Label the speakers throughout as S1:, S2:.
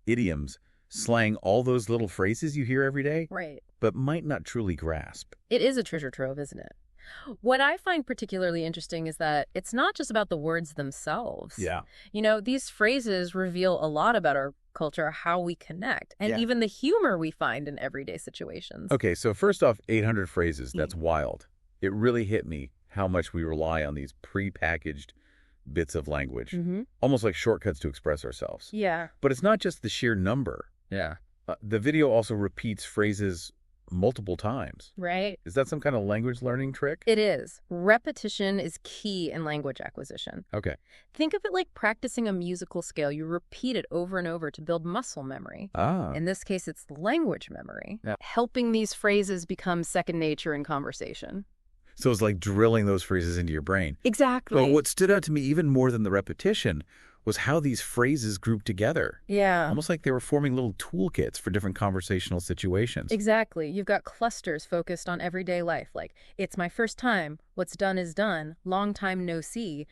S1: idioms, slang, all those little phrases you hear every day,
S2: Right.
S1: but might not truly grasp.
S2: It is a treasure trove, isn't it? What I find particularly interesting is that it's not just about the words themselves.
S1: Yeah.
S2: These phrases reveal a lot about our culture, how we connect, and
S1: Yeah.
S2: even the humor we find in everyday situations.
S1: Okay, so first off, 800 phrases. That's wild. It really hit me how much we rely on these prepackaged bits of language, almost like shortcuts to express ourselves.
S2: Yeah.
S1: But it's not just the sheer number.
S3: Yeah.
S1: The video also repeats phrases multiple times.
S2: Right.
S1: Is that some kind of language learning trick?
S2: It is. Repetition is key in language acquisition.
S1: Okay.
S2: Think of it like practicing a musical scale. You repeat it over and over to build muscle memory.
S1: Ah.
S2: In this case, it's language memory,
S3: Yeah.
S2: helping these phrases become second nature in conversation.
S1: So it's like drilling those phrases into your brain.
S2: Exactly.
S1: But what stood out to me even more than the repetition was how these phrases grouped together.
S2: Yeah.
S1: Almost like they were forming little toolkits for different conversational situations.
S2: Exactly. You've got clusters focused on everyday life, like, it's my first time, what's done is done, long time no see.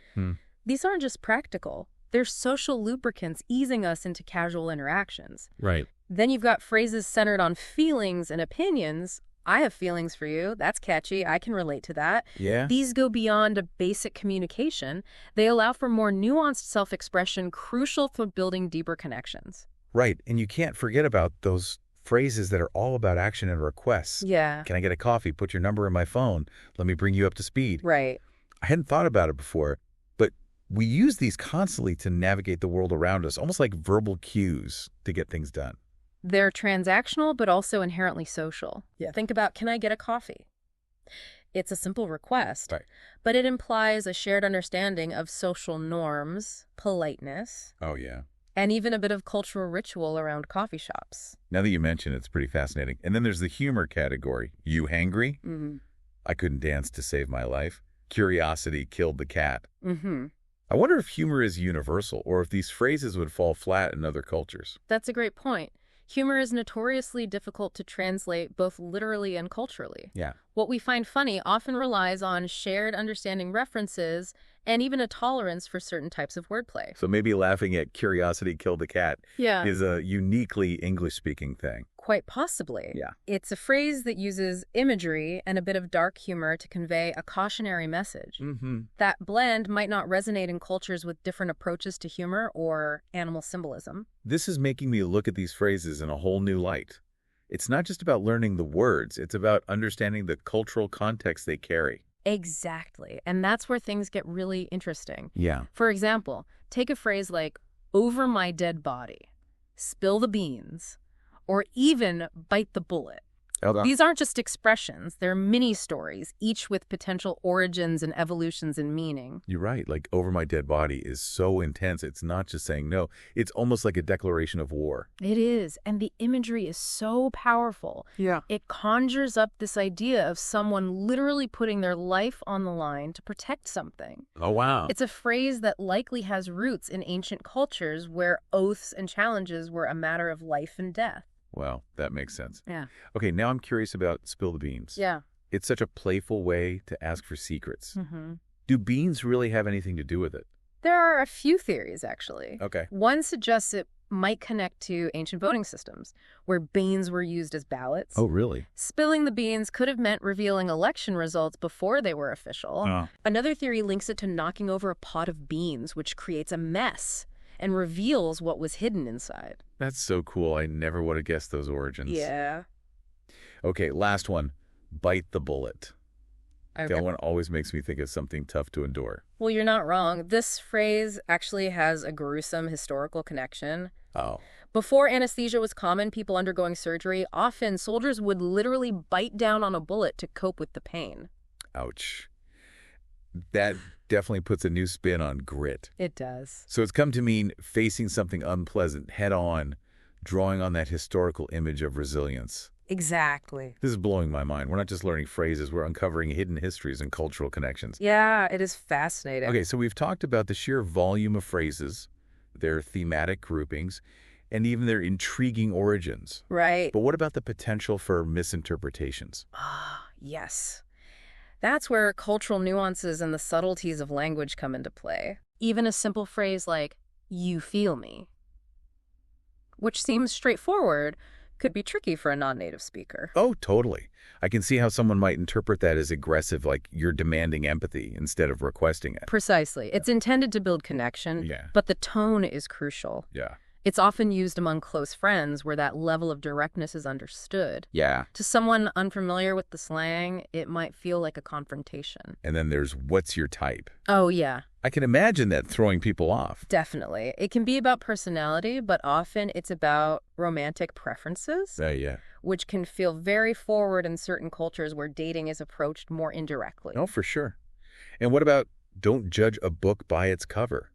S2: These aren't just practical. They're social lubricants easing us into casual interactions.
S1: Right.
S2: Then you've got phrases centered on feelings and opinions. I have feelings for you. That's catchy. I can relate to that.
S1: Yeah.
S2: These go beyond a basic communication. They allow for more nuanced self-expression, crucial for building deeper connections.
S1: Right. And you can't forget about those phrases that are all about action and requests.
S2: Yeah.
S1: Can I get a coffee? Put your number in my phone. Let me bring you up to speed.
S2: Right.
S1: I hadn't thought about it before, but we use these constantly to navigate the world around us, almost like verbal cues to get things done.
S2: They're transactional, but also inherently social.
S3: Yeah.
S2: Think about, can I get a coffee? It's a simple request,
S1: Right.
S2: but it implies a shared understanding of social norms, politeness,
S1: Oh, yeah.
S2: and even a bit of cultural ritual around coffee shops.
S1: Now that you mention it, it's pretty fascinating. And then there's the humor category. You hangry? I couldn't dance to save my life. Curiosity killed the cat. I wonder if humor is universal or if these phrases would fall flat in other cultures.
S2: That's a great point. Humor is notoriously difficult to translate both literally and culturally.
S1: Yeah.
S2: What we find funny often relies on shared understanding references and even a tolerance for certain types of wordplay.
S1: So maybe laughing at curiosity killed the cat
S2: Yeah.
S1: is a uniquely English-speaking thing.
S2: Quite possibly.
S1: Yeah.
S2: It's a phrase that uses imagery and a bit of dark humor to convey a cautionary message. That blend might not resonate in cultures with different approaches to humor or animal symbolism.
S1: This is making me look at these phrases in a whole new light. It's not just about learning the words, it's about understanding the cultural context they carry.
S2: Exactly. And that's where things get really interesting.
S1: Yeah.
S2: For example, take a phrase like, over my dead body, spill the beans, or even bite the bullet. These aren't just expressions, they're mini-stories, each with potential origins and evolutions in meaning.
S1: You're right. Like, over my dead body is so intense. It's not just saying no. It's almost like a declaration of war.
S2: It is, and the imagery is so powerful.
S3: Yeah.
S2: It conjures up this idea of someone literally putting their life on the line to protect something.
S1: Oh, wow.
S2: It's a phrase that likely has roots in ancient cultures where oaths and challenges were a matter of life and death.
S1: Well, that makes sense.
S2: Yeah.
S1: Okay, now I'm curious about spill the beans.
S2: Yeah.
S1: It's such a playful way to ask for secrets. Do beans really have anything to do with it?
S2: There are a few theories, actually.
S1: Okay.
S2: One suggests it might connect to ancient voting systems, where beans were used as ballots.
S1: Oh, really?
S2: Spilling the beans could have meant revealing election results before they were official. Another theory links it to knocking over a pot of beans, which creates a mess and reveals what was hidden inside.
S1: That's so cool. I never would have guessed those origins.
S2: Yeah.
S1: Okay, last one. Bite the bullet.
S2: Okay.
S1: That one always makes me think of something tough to endure.
S2: Well, you're not wrong. This phrase actually has a gruesome historical connection.
S1: Oh.
S2: Before anesthesia was common, people undergoing surgery, often soldiers would literally bite down on a bullet to cope with the pain.
S1: Ouch. That definitely puts a new spin on grit.
S2: It does.
S1: So it's come to mean facing something unpleasant head on, drawing on that historical image of resilience.
S2: Exactly.
S1: This is blowing my mind. We're not just learning phrases, we're uncovering hidden histories and cultural connections.
S2: Yeah, it is fascinating.
S1: Okay, so we've talked about the sheer volume of phrases, their thematic groupings, and even their intriguing origins.
S2: Right.
S1: But what about the potential for misinterpretations?
S2: Ah, yes. That's where cultural nuances and the subtleties of language come into play. Even a simple phrase like, you feel me. which seems straightforward, could be tricky for a non-native speaker.
S1: Oh, totally. I can see how someone might interpret that as aggressive, like you're demanding empathy instead of requesting it.
S2: Precisely. It's intended to build connection, but the tone is crucial.
S1: Yeah.
S2: It's often used among close friends where that level of directness is understood.
S1: Yeah.
S2: To someone unfamiliar with the slang, it might feel like a confrontation.
S1: And then there's what's your type?
S2: Oh, yeah.
S1: I can imagine that throwing people off.
S2: Definitely. It can be about personality, but often it's about romantic preferences,
S1: Yeah.
S2: which can feel very forward in certain cultures where dating is approached more indirectly.
S1: Oh, for sure. And what about don't judge a book by its cover?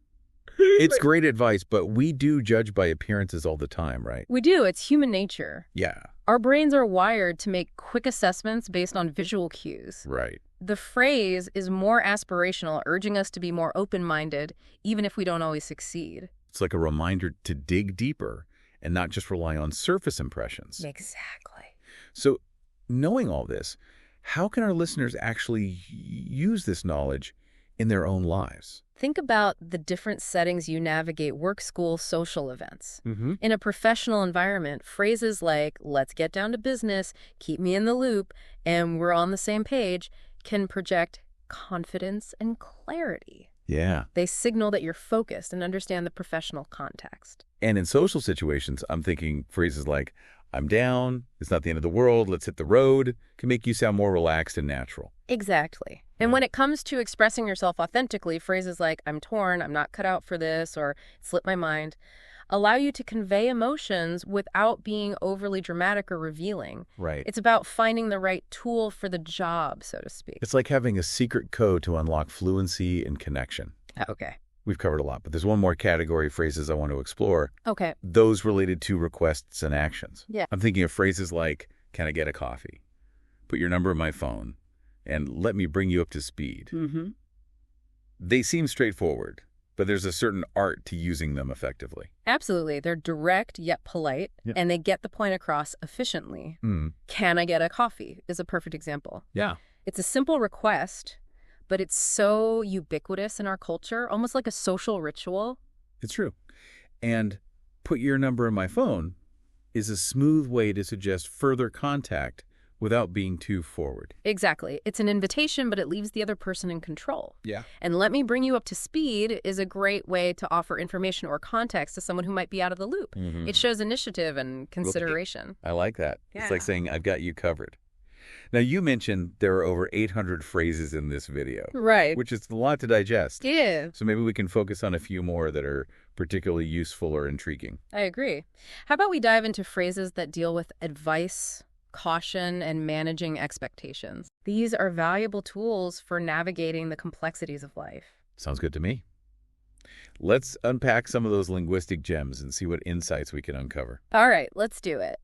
S1: It's great advice, but we do judge by appearances all the time, right?
S2: We do. It's human nature.
S1: Yeah.
S2: Our brains are wired to make quick assessments based on visual cues.
S1: Right.
S2: The phrase is more aspirational, urging us to be more open-minded, even if we don't always succeed.
S1: It's like a reminder to dig deeper and not just rely on surface impressions.
S2: Exactly.
S1: So, knowing all this, how can our listeners actually use this knowledge in their own lives?
S2: Think about the different settings you navigate: work, school, social events. In a professional environment, phrases like, let's get down to business, keep me in the loop, and we're on the same page can project confidence and clarity.
S1: Yeah.
S2: They signal that you're focused and understand the professional context.
S1: And in social situations, I'm thinking phrases like, I'm down, it's not the end of the world, let's hit the road, can make you sound more relaxed and natural.
S2: Exactly. And when it comes to expressing yourself authentically, phrases like, I'm torn, I'm not cut out for this, or it slipped my mind, allow you to convey emotions without being overly dramatic or revealing.
S1: Right.
S2: It's about finding the right tool for the job, so to speak.
S1: It's like having a secret code to unlock fluency and connection.
S2: Okay.
S1: We've covered a lot, but there's one more category of phrases I want to explore.
S2: Okay.
S1: Those related to requests and actions.
S2: Yeah.
S1: I'm thinking of phrases like, can I get a coffee? Put your number in my phone, and let me bring you up to speed. They seem straightforward, but there's a certain art to using them effectively.
S2: Absolutely. They're direct yet polite, and they get the point across efficiently. Can I get a coffee is a perfect example.
S1: Yeah.
S2: It's a simple request, but it's so ubiquitous in our culture, almost like a social ritual.
S1: It's true. And put your number in my phone is a smooth way to suggest further contact without being too forward.
S2: Exactly. It's an invitation, but it leaves the other person in control.
S1: Yeah.
S2: And let me bring you up to speed is a great way to offer information or context to someone who might be out of the loop. It shows initiative and consideration.
S1: I like that.
S2: Yeah.
S1: It's like saying, I've got you covered. Now, you mentioned there are over 800 phrases in this video.
S2: Right.
S1: Which is a lot to digest.
S2: Yeah.
S1: So maybe we can focus on a few more that are particularly useful or intriguing.
S2: I agree. How about we dive into phrases that deal with advice, caution, and managing expectations? These are valuable tools for navigating the complexities of life.
S1: Sounds good to me. Let's unpack some of those linguistic gems and see what insights we can uncover.
S2: All right, let's do it.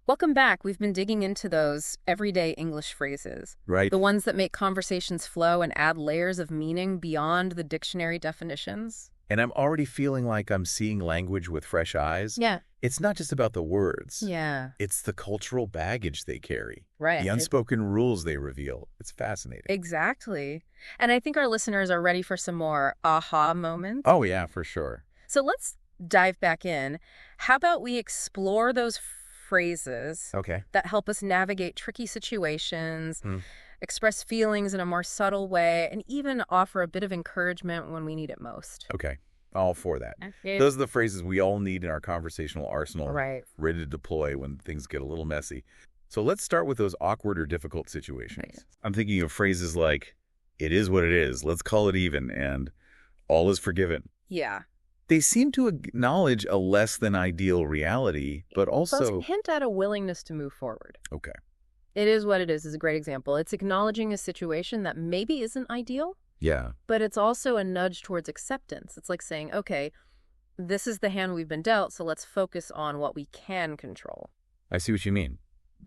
S2: Welcome back. We've been digging into those everyday English phrases.
S1: Right.
S2: The ones that make conversations flow and add layers of meaning beyond the dictionary definitions.
S1: And I'm already feeling like I'm seeing language with fresh eyes.
S2: Yeah.
S1: It's not just about the words.
S2: Yeah.
S1: It's the cultural baggage they carry.
S2: Right.
S1: The unspoken rules they reveal. It's fascinating.
S2: Exactly. And I think our listeners are ready for some more aha moments.
S1: Oh, yeah, for sure.
S2: So let's dive back in. How about we explore those phrases that help us navigate tricky situations, express feelings in a more subtle way, and even offer a bit of encouragement when we need it most.
S1: Okay. All for that. Those are the phrases we all need in our conversational arsenal, ready to deploy when things get a little messy. So let's start with those awkward or difficult situations. I'm thinking of phrases like, it is what it is, let's call it even, and all is forgiven.
S2: Yeah.
S1: They seem to acknowledge a less than ideal reality, but also
S2: hint at a willingness to move forward.
S1: Okay.
S2: It is what it is a great example. It's acknowledging a situation that maybe isn't ideal.
S1: Yeah.
S2: But it's also a nudge towards acceptance. It's like saying, okay, this is the hand we've been dealt, so let's focus on what we can control.
S1: I see what you mean.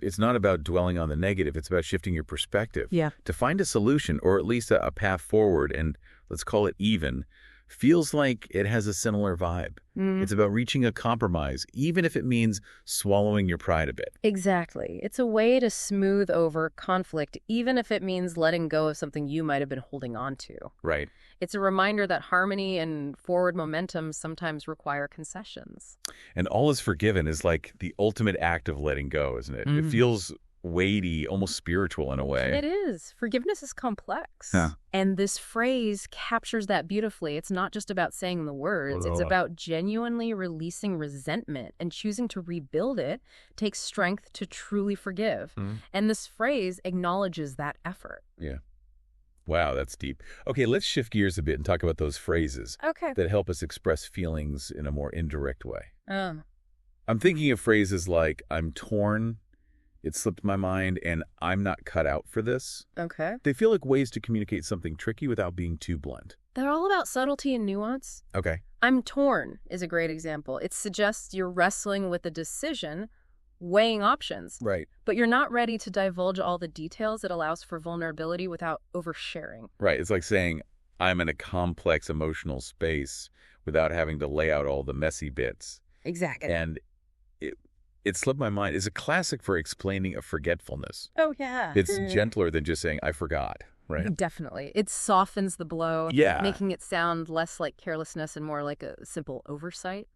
S1: It's not about dwelling on the negative. It's about shifting your perspective.
S2: Yeah.
S1: To find a solution or at least a path forward, and let's call it even, feels like it has a similar vibe. It's about reaching a compromise, even if it means swallowing your pride a bit.
S2: Exactly. It's a way to smooth over conflict, even if it means letting go of something you might have been holding on to.
S1: Right.
S2: It's a reminder that harmony and forward momentum sometimes require concessions.
S1: And all is forgiven is like the ultimate act of letting go, isn't it? It feels weighty, almost spiritual in a way.
S2: It is. Forgiveness is complex.
S1: Huh.
S2: And this phrase captures that beautifully. It's not just about saying the words. It's about genuinely releasing resentment, and choosing to rebuild it takes strength to truly forgive. And this phrase acknowledges that effort.
S1: Yeah. Wow, that's deep. Okay, let's shift gears a bit and talk about those phrases that help us express feelings in a more indirect way. I'm thinking of phrases like, I'm torn, it slipped my mind, and I'm not cut out for this.
S2: Okay.
S1: They feel like ways to communicate something tricky without being too blunt.
S2: They're all about subtlety and nuance.
S1: Okay.
S2: I'm torn is a great example. It suggests you're wrestling with a decision, weighing options.
S1: Right.
S2: But you're not ready to divulge all the details. It allows for vulnerability without oversharing.
S1: Right. It's like saying, I'm in a complex emotional space without having to lay out all the messy bits.
S2: Exactly.
S1: And it slipped my mind is a classic for explaining a forgetfulness.
S2: Oh, yeah.
S1: It's gentler than just saying, I forgot, right?
S2: Definitely. It softens the blow, making it sound less like carelessness and more like a simple oversight.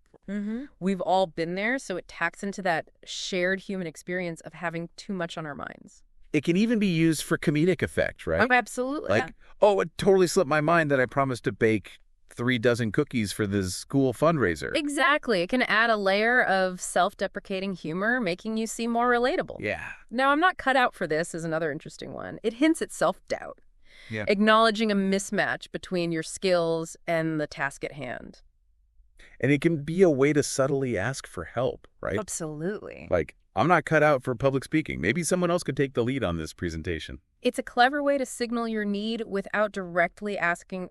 S2: We've all been there, so it tacks into that shared human experience of having too much on our minds.
S1: It can even be used for comedic effect, right?
S2: Oh, absolutely.
S1: Like, oh, it totally slipped my mind that I promised to bake 3 dozen cookies for the school fundraiser.
S2: Exactly. It can add a layer of self-deprecating humor, making you seem more relatable.
S1: Yeah.
S2: Now, I'm not cut out for this is another interesting one. It hints at self-doubt,
S1: Yeah.
S2: acknowledging a mismatch between your skills and the task at hand.
S1: And it can be a way to subtly ask for help, right?
S2: Absolutely.
S1: Like, I'm not cut out for public speaking. Maybe someone else could take the lead on this presentation.
S2: It's a clever way to signal your need without directly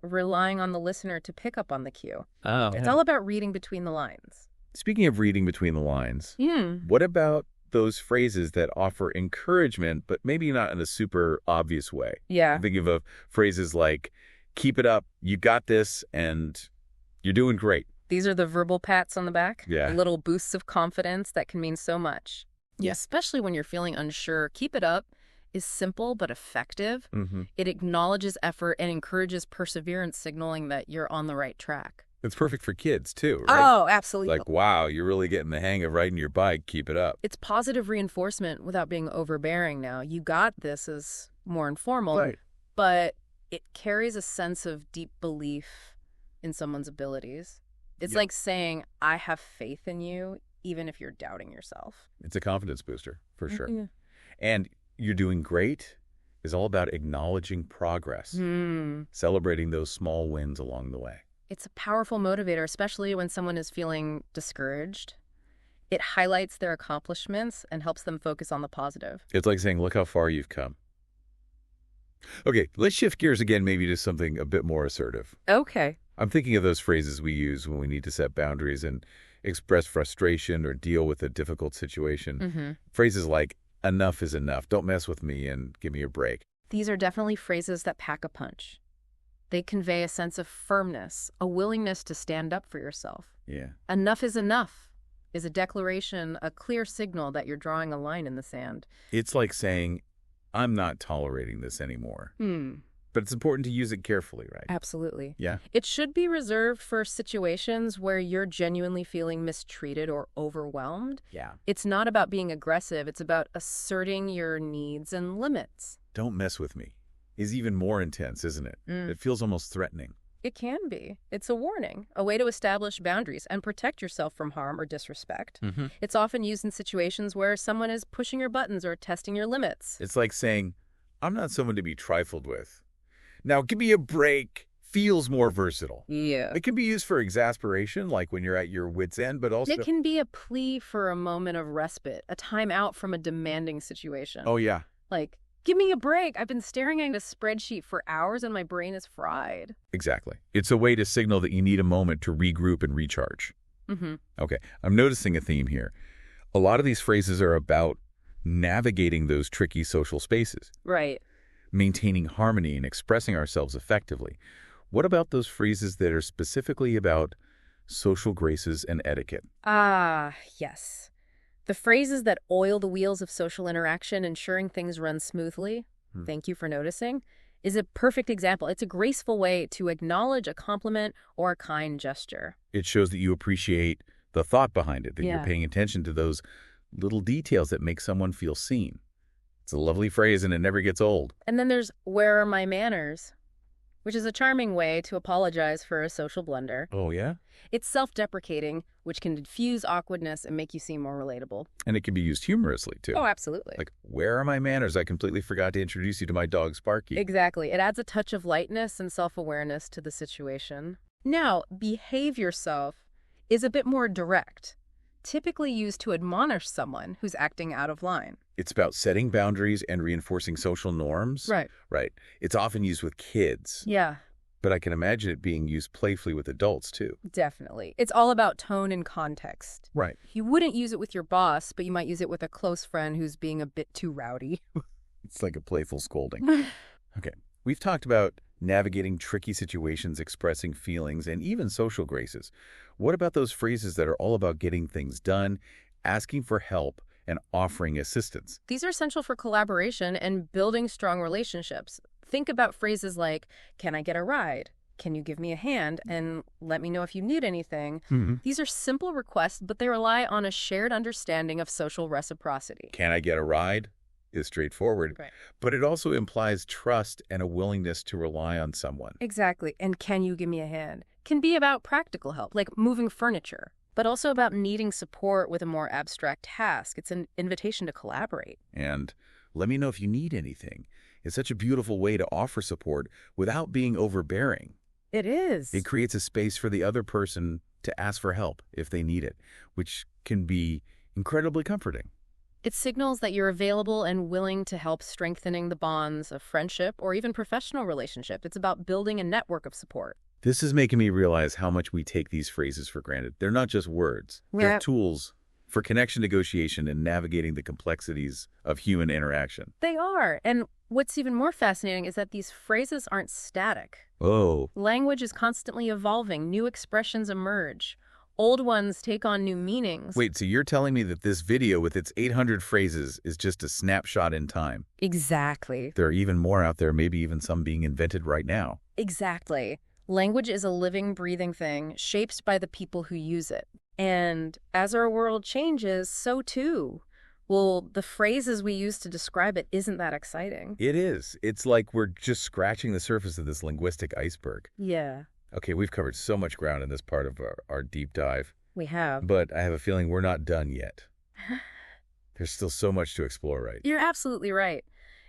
S2: relying on the listener to pick up on the cue. It's all about reading between the lines.
S1: Speaking of reading between the lines, what about those phrases that offer encouragement, but maybe not in a super obvious way?
S2: Yeah.
S1: I'm thinking of phrases like, keep it up, you got this, and you're doing great.
S2: These are the verbal pats on the back.
S1: Yeah.
S2: Little boosts of confidence that can mean so much. Yeah. Especially when you're feeling unsure. Keep it up is simple but effective. It acknowledges effort and encourages perseverance, signaling that you're on the right track.
S1: It's perfect for kids, too, right?
S2: Oh, absolutely.
S1: Like, wow, you're really getting the hang of riding your bike. Keep it up.
S2: It's positive reinforcement without being overbearing now. You got this is more informal,
S1: Right.
S2: But it carries a sense of deep belief in someone's abilities. It's like saying, I have faith in you, even if you're doubting yourself.
S1: It's a confidence booster, for sure.
S2: Yeah.
S1: And you're doing great is all about acknowledging progress, celebrating those small wins along the way.
S2: It's a powerful motivator, especially when someone is feeling discouraged. It highlights their accomplishments and helps them focus on the positive.
S1: It's like saying, look how far you've come. Okay, let's shift gears again, maybe to something a bit more assertive.
S2: Okay.
S1: I'm thinking of those phrases we use when we need to set boundaries and express frustration or deal with a difficult situation. Phrases like, enough is enough, don't mess with me, and give me a break.
S2: These are definitely phrases that pack a punch. They convey a sense of firmness, a willingness to stand up for yourself.
S1: Yeah.
S2: Enough is a declaration, a clear signal that you're drawing a line in the sand.
S1: It's like saying, I'm not tolerating this anymore. But it's important to use it carefully, right?
S2: Absolutely.
S1: Yeah.
S2: It should be reserved for situations where you're genuinely feeling mistreated or overwhelmed.
S1: Yeah.
S2: It's not about being aggressive. It's about asserting your needs and limits.
S1: Don't mess with me is even more intense, isn't it? It feels almost threatening.
S2: It can be. It's a warning, a way to establish boundaries and protect yourself from harm or disrespect. It's often used in situations where someone is pushing your buttons or testing your limits.
S1: It's like saying, I'm not someone to be trifled with. Now, give me a break feels more versatile.
S2: Yeah.
S1: It can be used for exasperation, like when you're at your wit's end, but also...
S2: It can be a plea for a moment of respite, a time out from a demanding situation.
S1: Oh, yeah.
S2: Like, give me a break. I've been staring at a spreadsheet for hours and my brain is fried.
S1: Exactly. It's a way to signal that you need a moment to regroup and recharge. Okay, I'm noticing a theme here. A lot of these phrases are about navigating those tricky social spaces.
S2: Right.
S1: Maintaining harmony and expressing ourselves effectively. What about those phrases that are specifically about social graces and etiquette?
S2: Ah, yes. The phrases that oil the wheels of social interaction, ensuring things run smoothly, thank you for noticing, is a perfect example. It's a graceful way to acknowledge a compliment or a kind gesture.
S1: It shows that you appreciate the thought behind it, that you're
S2: Yeah.
S1: paying attention to those little details that make someone feel seen. It's a lovely phrase and it never gets old.
S2: And then there's "where are my manners?", which is a charming way to apologize for a social blunder.
S1: Oh, yeah?
S2: It's self-deprecating, which can diffuse awkwardness and make you seem more relatable.
S1: And it can be used humorously, too.
S2: Oh, absolutely.
S1: Like, where are my manners? I completely forgot to introduce you to my dog, Sparky.
S2: Exactly. It adds a touch of lightness and self-awareness to the situation. Now, behave yourself is a bit more direct, typically used to admonish someone who's acting out of line.
S1: It's about setting boundaries and reinforcing social norms.
S2: Right.
S1: Right. It's often used with kids.
S2: Yeah,
S1: But I can imagine it being used playfully with adults, too.
S2: definitely. It's all about tone and context.
S1: Right.
S2: You wouldn't use it with your boss, but you might use it with a close friend who's being a bit too rowdy.
S1: It's like a playful scolding. Okay. We've talked about navigating tricky situations, expressing feelings, and even social graces. What about those phrases that are all about getting things done, asking for help, and offering assistance?
S2: These are essential for collaboration and building strong relationships. Think about phrases like, "Can I get a ride? Can you give me a hand? And let me know if you need anything." These are simple requests, but they rely on a shared understanding of social reciprocity.
S1: Can I get a ride? Is straightforward,
S2: Right.
S1: but it also implies trust and a willingness to rely on someone.
S2: Exactly. And "can you give me a hand?" can be about practical help, like moving furniture, but also about needing support with a more abstract task. It's an invitation to collaborate.
S1: And let me know if you need anything. It's such a beautiful way to offer support without being overbearing.
S2: It is.
S1: It creates a space for the other person to ask for help if they need it, which can be incredibly comforting.
S2: It signals that you're available and willing to help, strengthening the bonds of friendship or even professional relationship. It's about building a network of support.
S1: This is making me realize how much we take these phrases for granted. They're not just words. They're
S2: Yeah.
S1: tools for connection negotiation and navigating the complexities of human interaction.
S2: They are. And what's even more fascinating is that these phrases aren't static.
S1: Oh,
S2: Language is constantly evolving. New expressions emerge. Old ones take on new meanings.
S1: wait, so you're telling me that this video with its 800 phrases is just a snapshot in time?
S2: Exactly.
S1: There are even more out there, maybe even some being invented right now.
S2: Exactly. Language is a living, breathing thing shaped by the people who use it. And as our world changes, so too. Well, the phrases we use to describe it isn't that exciting.
S1: It is. It's like we're just scratching the surface of this linguistic iceberg.
S2: Yeah,
S1: Okay, we've covered so much ground in this part of our deep dive,
S2: we have.
S1: but I have a feeling we're not done yet. There's still so much to explore, right?
S2: You're absolutely right.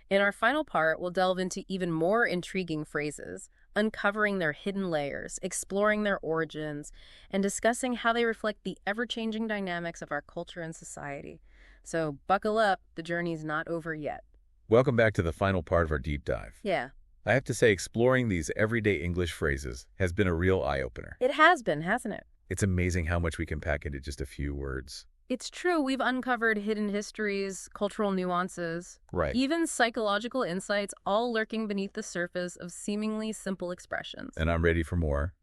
S2: In our final part, we'll delve into even more intriguing phrases, uncovering their hidden layers, exploring their origins, and discussing how they reflect the ever-changing dynamics of our culture and society. So buckle up, the journey's not over yet.
S1: Welcome back to the final part of our deep dive.
S2: Yeah,
S1: I have to say, exploring these everyday English phrases has been a real eye-opener.
S2: it has been, hasn't it?
S1: It's amazing how much we can pack into just a few words.
S2: It's true, we've uncovered hidden histories, cultural nuances,
S1: Right.
S2: even psychological insights, all lurking beneath the surface of seemingly simple expressions.
S1: And I'm ready for more.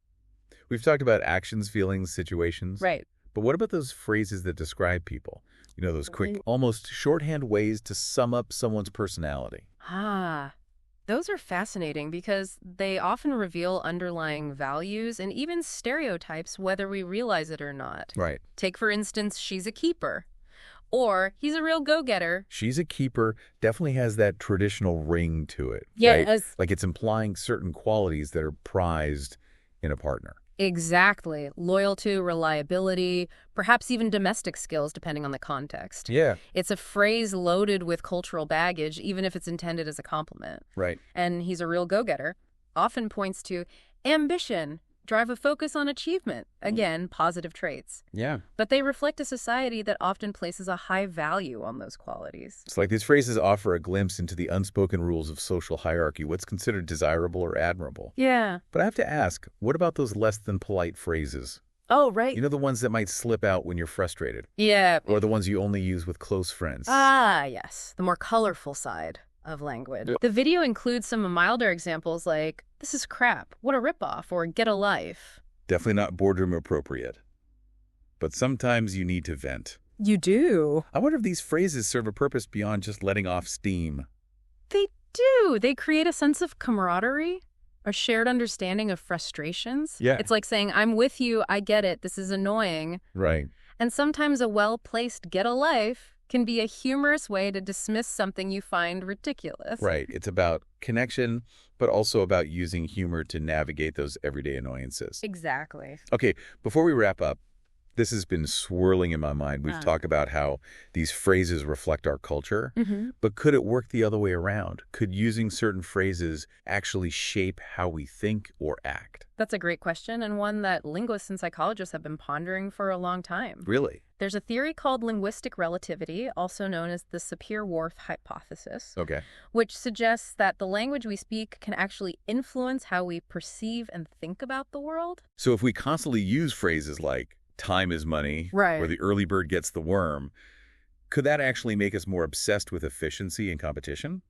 S1: We've talked about actions, feelings, situations.
S2: Right.
S1: But what about those phrases that describe people? You know, those quick, almost shorthand ways to sum up someone's personality.
S2: Ah, those are fascinating because they often reveal underlying values and even stereotypes, whether we realize it or not.
S1: Right.
S2: Take, for instance, "she's a keeper," or "he's a real go-getter."
S1: She's a keeper definitely has that traditional ring to it.
S2: Yes.
S1: Right? Like it's implying certain qualities that are prized in a partner.
S2: Exactly. Loyalty, reliability, perhaps even domestic skills, depending on the context.
S1: Yeah.
S2: It's a phrase loaded with cultural baggage, even if it's intended as a compliment.
S1: Right.
S2: And "he's a real go-getter" often points to ambition, drive, a focus on achievement. Again, positive traits.
S1: Yeah.
S2: But they reflect a society that often places a high value on those qualities.
S1: It's like these phrases offer a glimpse into the unspoken rules of social hierarchy, what's considered desirable or admirable.
S2: Yeah.
S1: But I have to ask, what about those less than polite phrases?
S2: Oh, right.
S1: You know, the ones that might slip out when you're frustrated,
S2: Yeah.
S1: or the ones you only use with close friends.
S2: Ah, yes. The more colorful side of language. The video includes some milder examples like this is crap, what a ripoff, or get a life.
S1: Definitely not boardroom appropriate. But sometimes you need to vent.
S2: You do.
S1: I wonder if these phrases serve a purpose beyond just letting off steam.
S2: They do. They create a sense of camaraderie, a shared understanding of frustrations.
S1: Yeah.
S2: It's like saying, I'm with you, I get it, this is annoying.
S1: Right.
S2: And sometimes a well-placed get a life can be a humorous way to dismiss something you find ridiculous.
S1: Right. It's about connection, but also about using humor to navigate those everyday annoyances.
S2: Exactly.
S1: Okay, before we wrap up, this has been swirling in my mind. We've talked about how these phrases reflect our culture, but could it work the other way around? Could using certain phrases actually shape how we think or act?
S2: That's a great question, and one that linguists and psychologists have been pondering for a long time.
S1: Really?
S2: There's a theory called linguistic relativity, also known as the Sapir-Whorf hypothesis,
S1: Okay.
S2: which suggests that the language we speak can actually influence how we perceive and think about the world.
S1: So if we constantly use phrases like time is money,
S2: Right,
S1: or the early bird gets the worm, could that actually make us more obsessed with efficiency and competition?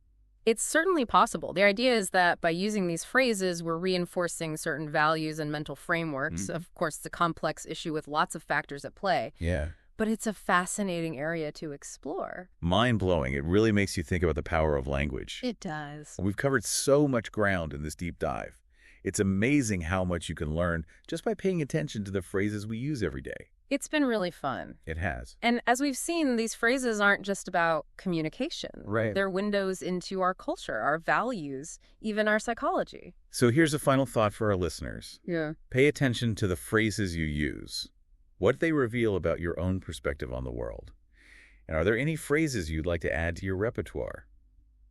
S2: it's certainly possible. The idea is that by using these phrases, we're reinforcing certain values and mental frameworks. Of course, it's a complex issue with lots of factors at play.
S1: Yeah.
S2: But it's a fascinating area to explore.
S1: Mind-blowing. It really makes you think about the power of language.
S2: It does.
S1: We've covered so much ground in this deep dive. It's amazing how much you can learn just by paying attention to the phrases we use every day.
S2: It's been really fun.
S1: It has.
S2: And as we've seen, these phrases aren't just about communication.
S1: Right.
S2: They're windows into our culture, our values, even our psychology.
S1: So here's a final thought for our listeners.
S2: Yeah.
S1: Pay attention to the phrases you use, what they reveal about your own perspective on the world. And are there any phrases you'd like to add to your repertoire?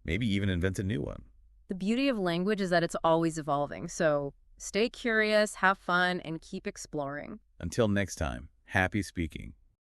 S1: Maybe even invent a new one.
S2: The beauty of language is that it's always evolving. So stay curious, have fun, and keep exploring.
S1: Until next time, happy speaking.